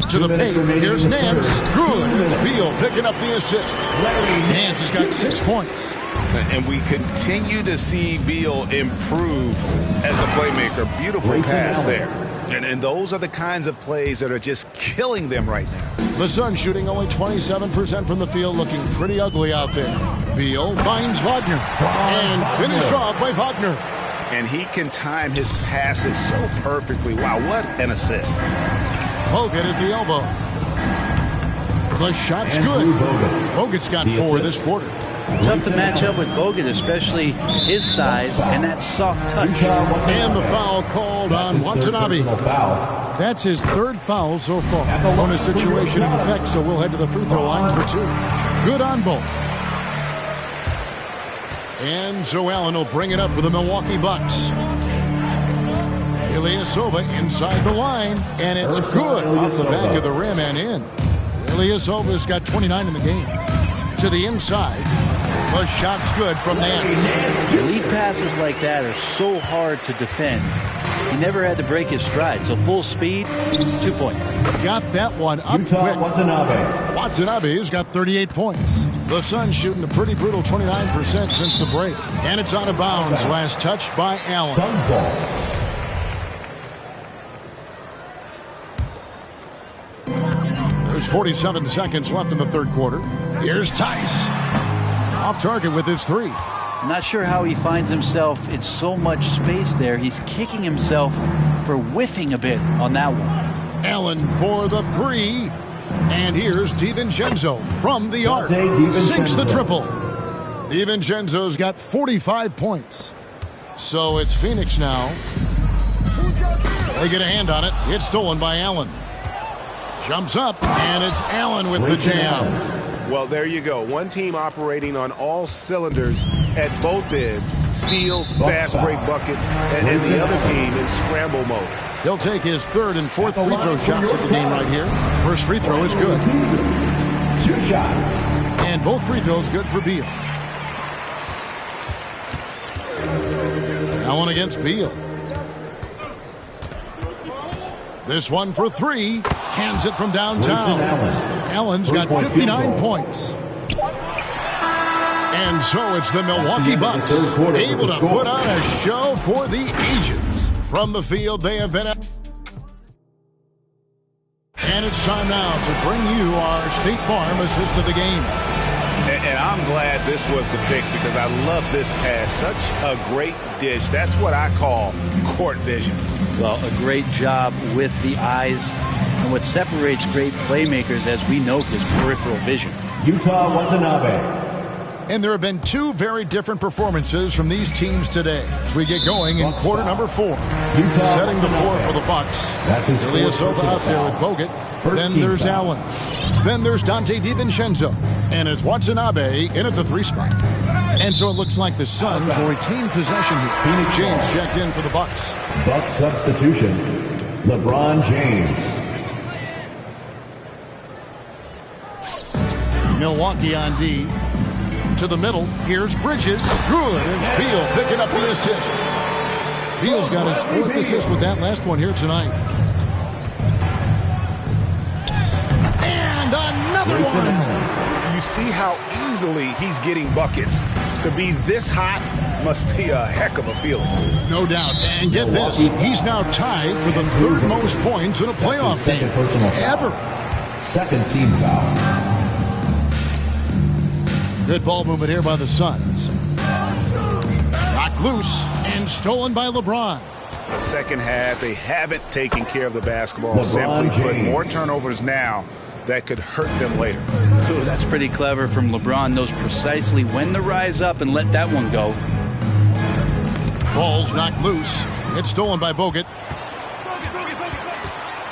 To the paint. Here's Nance. Good. It's Beal picking up the assist. Nance has got 6 points. And we continue to see Beal improve as a playmaker. Beautiful pass there. And those are the kinds of plays that are just killing them right now. The Suns shooting only 27% from the field, looking pretty ugly out there. Beal finds Wagner. And finished off by Wagner. And he can time his passes so perfectly. Wow, what an assist. Bogut at the elbow. The shot's good. Bogut's got 4 this quarter. Tough to match up with Bogut, especially his size and that soft touch. And the foul called on Watanabe. That's his 3rd foul so far. Bonus situation in effect, so we'll head to the free throw line for 2. Good on both. And so Allen will bring it up for the Milwaukee Bucks. Ilyasova inside the line, and it's good off the back of the rim and in. Ilyasova's got 29 in the game. To the inside. The shot's good from Nance. Elite passes like that are so hard to defend. He never had to break his stride, so full speed, 2 points. Got that one up quick. Watanabe's got 38 points. The Suns shooting a pretty brutal 29% since the break. And it's out of bounds. Last touch by Allen. There's 47 seconds left in the 3rd quarter. Here's Tice. Off target with his 3. I'm not sure how he finds himself in so much space there. He's kicking himself for whiffing a bit on that one. Allen for the 3. And here's DiVincenzo from the arc. Sinks the triple. DiVincenzo's got 45 points. So it's Phoenix now. They get a hand on it. It's stolen by Allen. Jumps up, and it's Allen with the jam. Well, there you go. One team operating on all cylinders at both ends. Steals, fast break buckets, and the other team in scramble mode. He'll take his 3rd and 4th free throw shots at the game right here. First free throw is good. 2 shots. And both free throws good for Beal. Allen against Beal. This one for 3. Cans it from downtown. Allen's got 59 points. And so it's the Milwaukee Bucks able to put on a show for the ages. From the field, they have been at. And it's time now to bring you our State Farm assist of the game. And I'm glad this was the pick because I love this pass. Such a great dish. That's what I call court vision. Well, a great job with the eyes. And what separates great playmakers, as we note, is peripheral vision. Utah Watanabe. And there have been 2 very different performances from these teams today as we get going in quarter number 4. Setting the floor for the Bucks. Ilyasova out there with Bogut. Then there's Allen. Then there's Dante DiVincenzo. And it's Watanabe in at the 3 spot. And so it looks like the Suns will retain possession here. Phoenix James checked in for the Bucks. Bucks substitution. LeBron James. Milwaukee on D. To the middle. Here's Bridges. Good. And Beal picking up the assist. Beal's got his 4th assist with that last one here tonight. And another one. You see how easily he's getting buckets. To be this hot must be a heck of a feeling. No doubt. And get this, he's now tied for the third most points in a playoff game ever. Second team foul. Good ball movement here by the Suns. Knocked loose and stolen by LeBron. The second half, they haven't taken care of the basketball. LeBron Simply put, James. more turnovers now that could hurt them later. Ooh, that's pretty clever from LeBron. Knows precisely when to rise up and let that one go. Ball's knocked loose. It's stolen by Bogut.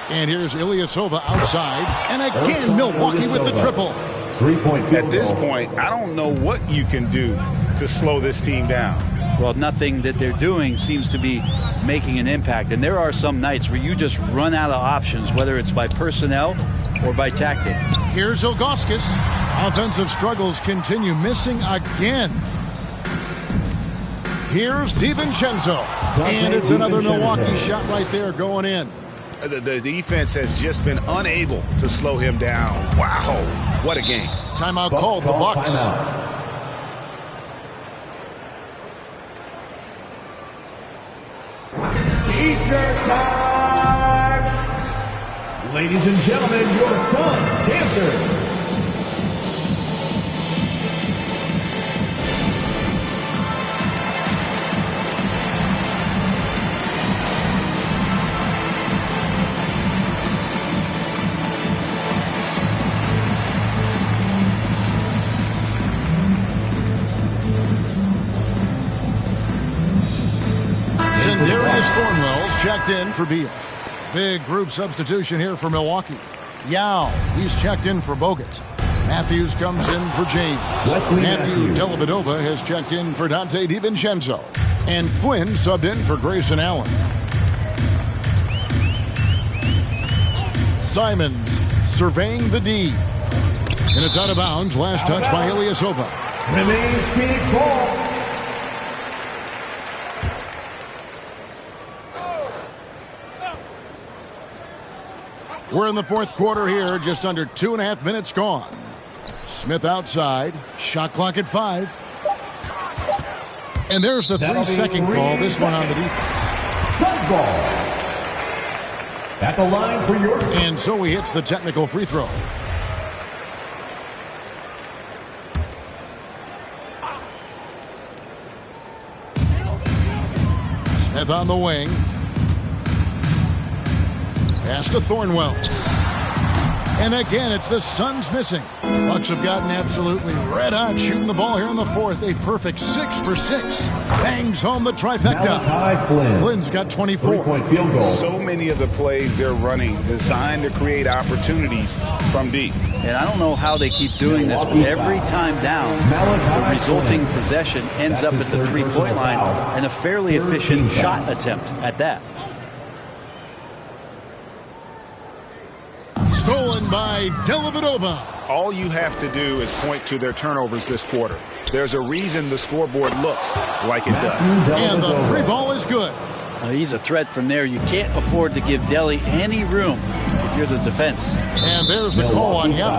And here's Ilyasova outside. And again, Milwaukee with the triple. 3-point field At this goal. point, I don't know what you can do to slow this team down. Well, nothing that they're doing seems to be making an impact. And there are some nights where you just run out of options, whether it's by personnel or by tactic. Here's Ilgauskas. Offensive struggles continue, missing again. Here's DiVincenzo. And it's another Milwaukee shot right there going in. The defense has just been unable to slow him down. Wow, what a game. Timeout called the Bucks. Timeout. T-shirt time! Ladies and gentlemen, your Sun Panthers. Darius Thornwell's checked in for Beal. Big group substitution here for Milwaukee. Yao, he's checked in for Bogut. Matthews comes in for James. Matthew Dellavedova has checked in for Dante DiVincenzo. And Flynn subbed in for Grayson Allen. Simons surveying the D. And it's out of bounds. Last touch by Ilyasova. Remains Phoenix ball. We're in the fourth quarter here, just under 2.5 minutes gone. Smith outside, shot clock at 5. And there's the 3-second call, this one on the defense. Suns ball. At the line for your... And so he hits the technical free throw. Smith on the wing. Pass to Thornwell. And again, it's the Suns missing. Bucks have gotten absolutely red hot shooting the ball here in the fourth. A perfect 6 for 6. Bangs home the trifecta. Flynn's got 24. 3-point field goal. So many of the plays they're running designed to create opportunities from deep. And I don't know how they keep doing this, but every time down, the resulting possession ends up at the 3-point line and a fairly efficient shot attempt at that. Stolen by Dellavedova. All you have to do is point to their turnovers this quarter. There's a reason the scoreboard looks like it does. And the 3 ball is good. He's a threat from there. You can't afford to give Delly any room if you're the defense. And there's the call on Yao.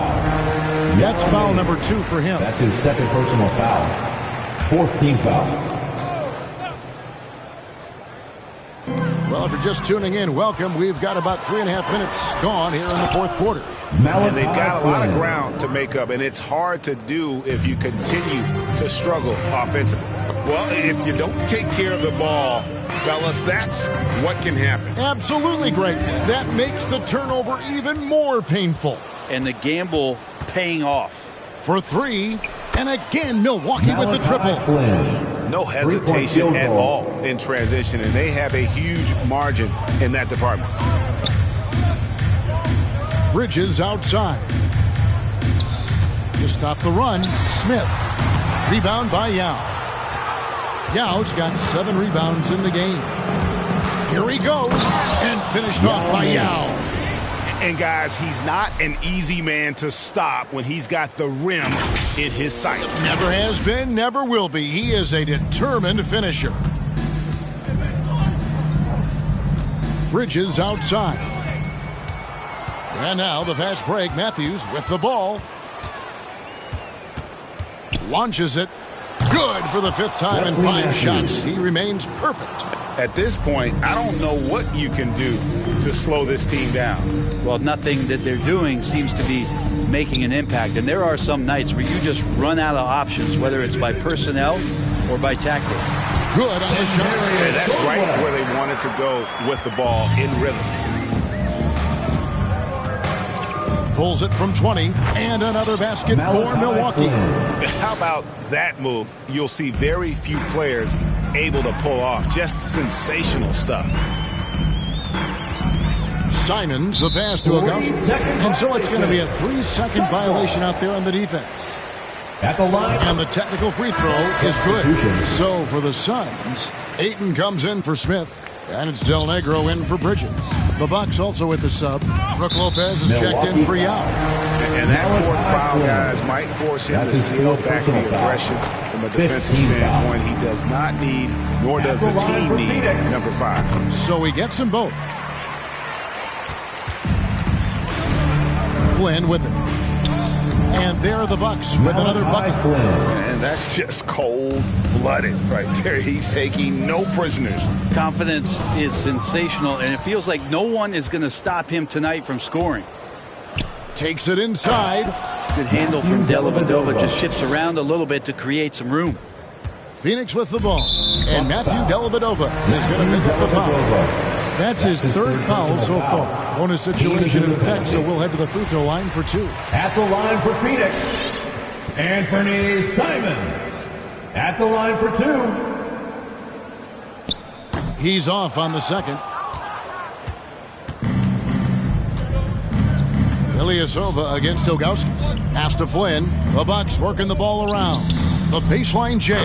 That's foul number 2 for him. That's his second personal foul. 4th team foul. Well, if you're just tuning in, welcome. We've got about 3.5 minutes gone here in the fourth quarter. And they've got a lot of ground to make up, and it's hard to do if you continue to struggle offensively. Well, if you don't take care of the ball, fellas, that's what can happen. Absolutely great. That makes the turnover even more painful. And the gamble paying off. For 3, and again, Milwaukee with the triple. No hesitation at all in transition, and they have a huge margin in that department. Bridges outside. To stop the run, Smith. Rebound by Yao. Yao's got 7 rebounds in the game. Here he goes, and finished off by Yao. And guys, he's not an easy man to stop when he's got the rim in his sights. Never has been, never will be. He is a determined finisher. Bridges outside. And now the fast break. Matthews with the ball. Launches it. Good Good for the 5th time in 5 shots. He remains perfect. At this point, I don't know what you can do to slow this team down. Well, nothing that they're doing seems to be making an impact. And there are some nights where you just run out of options, whether it's by personnel or by tactics. Good on the shot. And that's right where they wanted to go with the ball, in rhythm. Pulls it from 20, and another basket for Milwaukee. How about that move? You'll see very few players able to pull off. Just sensational stuff. Simons, the pass to Augustus. And so it's going to be a 3-second violation out there on the defense. At the line. And the technical free throw is good. So for the Suns, Ayton comes in for Smith. And it's Del Negro in for Bridges. The Bucks also with the sub. Brook Lopez is checked in for Yao. And that 4th foul, guys, might force him to scale back the aggression from a defensive standpoint. He does not need, nor does the team need, number 5. So he gets them both. Flynn with it. And there are the Bucks with another bucket. And that's just cold-blooded right there. He's taking no prisoners. Confidence is sensational, and it feels like no one is going to stop him tonight from scoring. Takes it inside. Good handle from Dellavedova. Just shifts around a little bit to create some room. Phoenix with the ball. And Matthew Dellavedova is going to pick up the foul. That's his 3rd foul so far. Bonus situation in effect, so we'll head to the free throw line for 2. At the line for Phoenix, Anthony Simons. At the line for 2. He's off on the second. Ilyasova against Ilgauskas. Pass to Flynn. The Bucks working the ball around. The baseline J.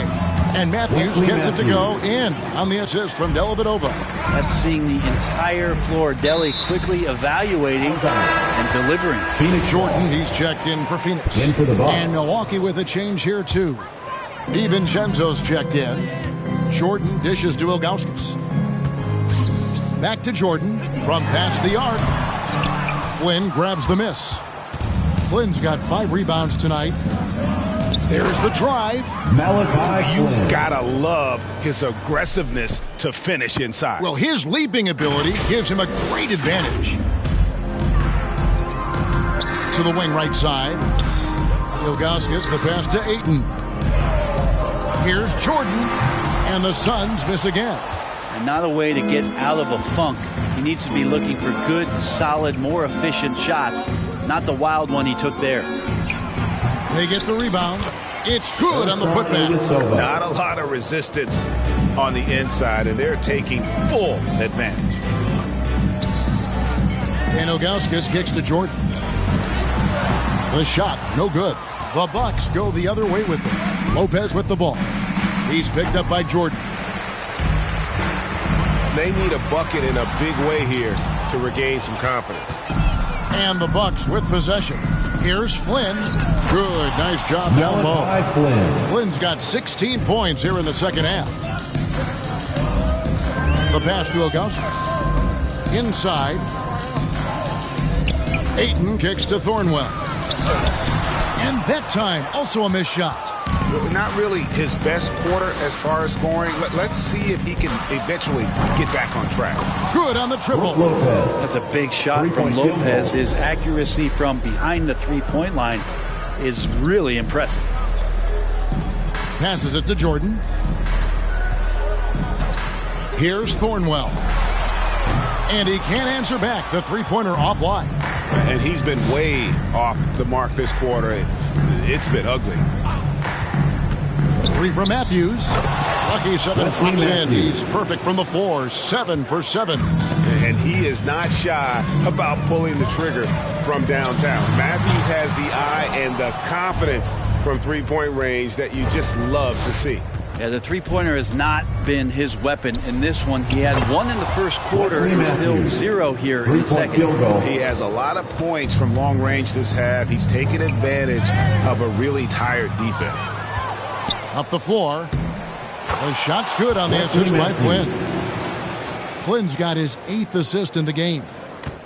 And Matthews gets it to go in on the assist from Dellavedova. That's seeing the entire floor. Delly quickly evaluating and delivering. Phoenix Jordan, he's checked in for Phoenix. In for the Bucks. And Milwaukee with a change here too. DiVincenzo's checked in. Jordan dishes to Ilgauskas. Back to Jordan from past the arc. Flynn grabs the miss. Flynn's got 5 rebounds tonight. There's the drive. You gotta love his aggressiveness to finish inside. Well, his leaping ability gives him a great advantage. To the wing right side. Ilgauskas, the pass to Ayton. Here's Jordan. And the Suns miss again. And not a way to get out of a funk. He needs to be looking for good, solid, more efficient shots. Not the wild one he took there. They get the rebound. It's good on the putback. Not a lot of resistance on the inside, and they're taking full advantage. And Ilgauskas kicks to Jordan. The shot, no good. The Bucks go the other way with it. Lopez with the ball. He's picked up by Jordan. They need a bucket in a big way here to regain some confidence. And the Bucks with possession. Here's Flynn. Good, nice job down low. Flynn's got 16 points here in the second half. The pass to Ilgauskas. Inside. Ayton kicks to Thornwell. And that time, also a missed shot. Not really his best quarter as far as scoring. Let's see if he can eventually get back on track. Good on the triple. That's a big shot from Lopez. His accuracy from behind the three-point line is really impressive. Passes it to Jordan. Here's Thornwell. And he can't answer back. The three-pointer offline. And he's been way off the mark this quarter. It's been ugly. Three from Matthews. Lucky 7 flips in. He's perfect from the floor. 7 for 7. And he is not shy about pulling the trigger from downtown. Matthews has the eye and the confidence from three-point range that you just love to see. Yeah, the three-pointer has not been his weapon in this one. He had one in the first quarter and still 0 here in the second. He has a lot of points from long range this half. He's taken advantage of a really tired defense. Up the floor. The shot's good on the assist by Flynn. Flynn's got his 8th assist in the game.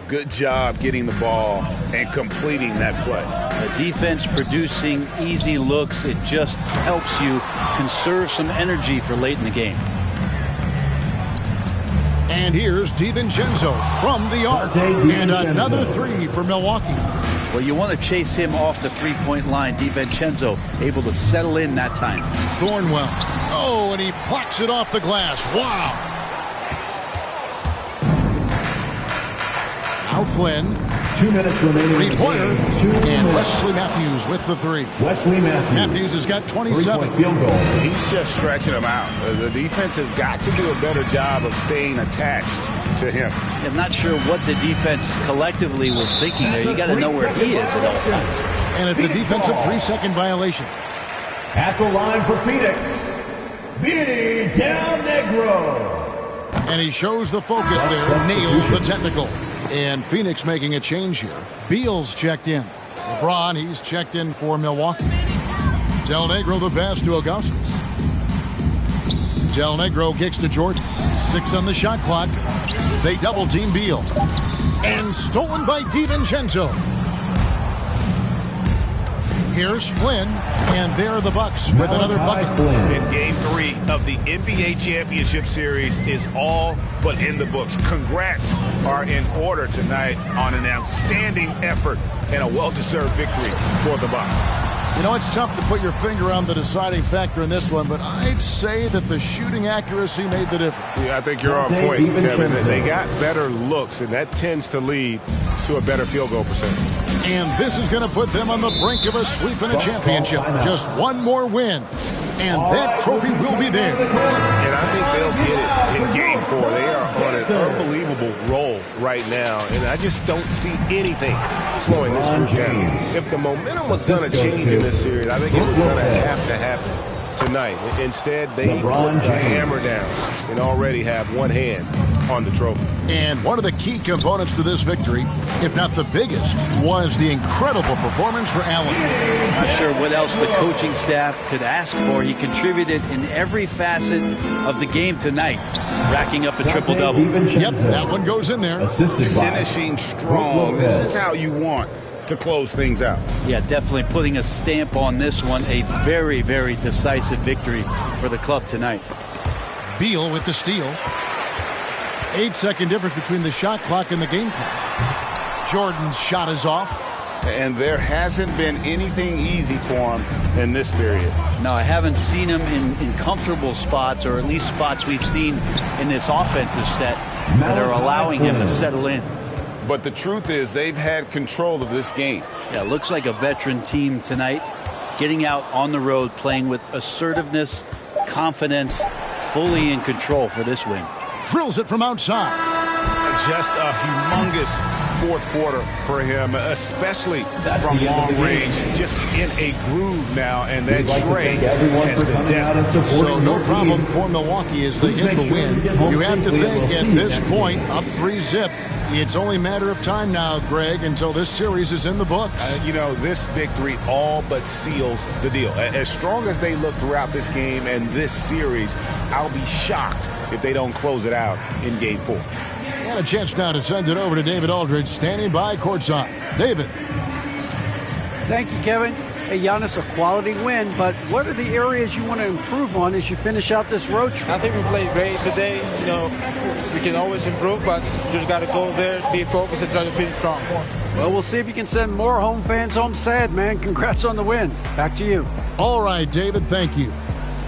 Good job getting the ball and completing that play. The defense producing easy looks. It just helps you conserve some energy for late in the game. And here's DiVincenzo from the arc. And another three for Milwaukee. Well, you want to chase him off the three-point line. DiVincenzo able to settle in that time. Thornwell. Oh, and he plucks it off the glass. Wow. Now Flynn. 2 minutes remaining. Three-pointer. And Wesley Matthews with the three. Wesley Matthews. Matthews has got 27. Field goal. He's just stretching him out. The defense has got to do a better job of staying attached to him. I'm not sure what the defense collectively was thinking there. You got to know where he is at all times. And it's a defensive 3-second violation. At the line for Phoenix, Vinny Del Negro. And he shows the focus there, nails the technical. And Phoenix making a change here. Beal's checked in. LeBron, he's checked in for Milwaukee. Del Negro the pass to Augustus. Del Negro kicks to Jordan. 6 on the shot clock. They double team Beal. And stolen by DiVincenzo. Here's Flynn, and there are the Bucks with another bucket. In Game 3 of the NBA Championship Series is all but in the books. Congrats are in order tonight on an outstanding effort and a well-deserved victory for the Bucks. You know, it's tough to put your finger on the deciding factor in this one, but I'd say that the shooting accuracy made the difference. Yeah, I think you're on point, Kevin. They got better looks, and that tends to lead to a better field goal percentage. And this is going to put them on the brink of a sweep in a championship. Just one more win, and that trophy will be theirs. And I think they'll get it in Game 4. They are on an unbelievable roll right now, and I just don't see anything slowing this group down. If the momentum was going to change in this series, I think it was going to have to happen tonight. Instead, they put the hammer down and already have one hand on the trophy. And one of the key components to this victory, if not the biggest, was the incredible performance for Allen. Not sure what else the coaching staff could ask for. He contributed in every facet of the game tonight, racking up a triple-double. Yep, that one goes in there. Finishing strong. This is how you want to close things out. Yeah, definitely putting a stamp on this one. A very, very decisive victory for the club tonight. Beal with the steal. 8-second difference between the shot clock and the game clock. Jordan's shot is off. And there hasn't been anything easy for him in this period. No, I haven't seen him in comfortable spots, or at least spots we've seen in this offensive set that are allowing him to settle in. But the truth is they've had control of this game. Yeah, it looks like a veteran team tonight, getting out on the road, playing with assertiveness, confidence, fully in control for this win. Drills it from outside. Just a humongous fourth quarter for him, especially from long range. Just in a groove now, and that tray has been down. So no problem for Milwaukee as they hit the win. You have to think at this point, up 3-zip. It's only a matter of time now, Greg, until this series is in the books. You know, this victory all but seals the deal. As strong as they look throughout this game and this series, I'll be shocked if they don't close it out in Game 4. And a chance now to send it over to David Aldridge, standing by courtside. David. Thank you, Kevin. Hey, Giannis, a quality win, but what are the areas you want to improve on as you finish out this road trip? I think we played great today. You know, we can always improve, but just got to go there, be focused, and try to finish strong. Well, we'll see if you can send more home fans home sad, man. Congrats on the win. Back to you. All right, David, thank you.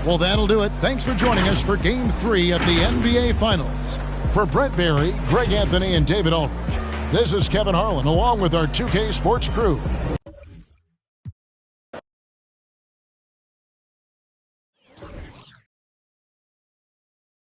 Well, that'll do it. Thanks for joining us for Game 3 of the NBA Finals. For Brent Barry, Greg Anthony, and David Aldridge, this is Kevin Harlan along with our 2K Sports crew.